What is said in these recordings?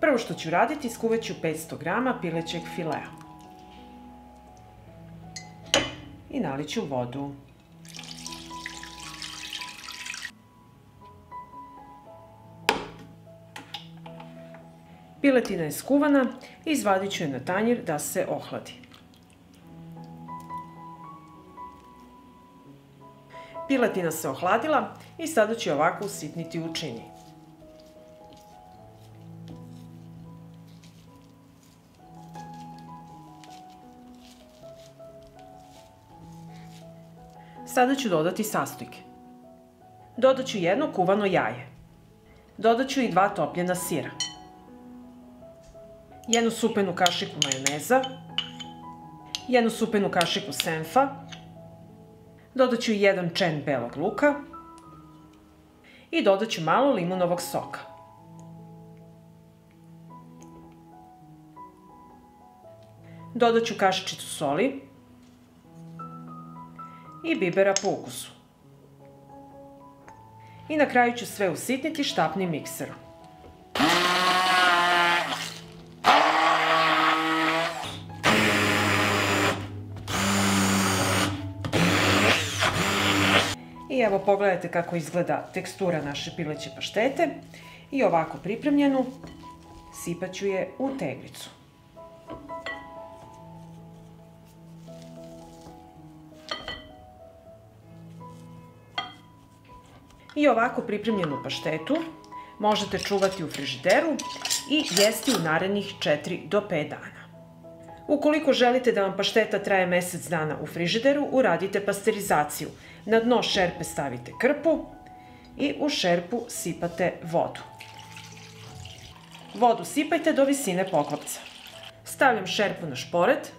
Prvo što ću raditi, skuvat ću 500 g pilećeg filea. I nalit ću vodu. Piletina je skuvana i izvadit ću je na tanjir da se ohladi. Piletina se ohladila i sada ću je ovako usitniti u čini. Sada ću dodati sastojke. Dodat ću jedno kuvano jaje. Dodat ću i 2 topljena sira. Jednu supenu kašiku majoneza. Jednu supenu kašiku senfa. Dodat ću 1 čen belog luka. I dodat ću malo limunovog soka. Dodat ću kašičicu soli i bibera po ukusu. I na kraju ću sve usitniti štapnim mikserom. I evo pogledajte kako izgleda tekstura naše pileće paštete. I ovako pripremljenu sipat ću je u teglicu. I ovako pripremljenu paštetu možete čuvati u frižideru i jesti u narednih 4 do 5 dana. Ukoliko želite da vam pašteta traje mesec dana u frižideru, uradite pasterizaciju. Na dno šerpe stavite krpu i u šerpu sipate vodu. Vodu sipajte do visine poklopca. Stavljam šerpu na šporet,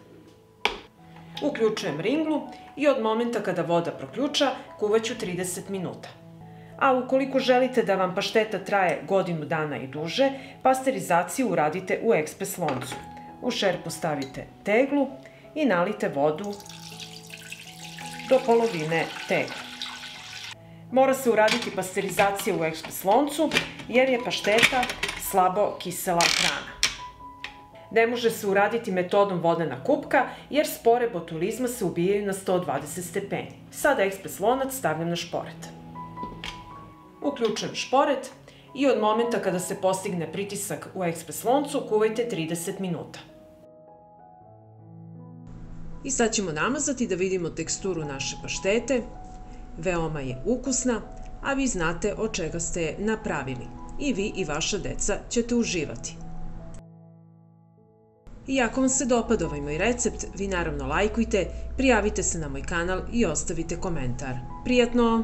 uključujem ringlu i od momenta kada voda proključa kuvaću 30 minuta. A ukoliko želite da vam pašteta traje godinu dana i duže, pasterizaciju uradite u ekspres loncu. U šerpu stavite teglu i nalite vodu do polovine tegle. Mora se uraditi pasterizacija u ekspres loncu jer je pašteta slabo kisela hrana. Ne može se uraditi metodom vodena kupka jer spore botulizma se ubijaju na 120 stepeni. Sada ekspres lonac stavljam na šporet. Uključujem šporet i od momenta kada se postigne pritisak u ekspres loncu kuvajte 30 minuta. I sad ćemo namazati da vidimo teksturu naše paštete. Veoma je ukusna, a vi znate od čega ste je napravili. I vi i vaša deca ćete uživati. I ako vam se dopada ovaj moj recept, vi naravno lajkujte, prijavite se na moj kanal i ostavite komentar. Prijatno!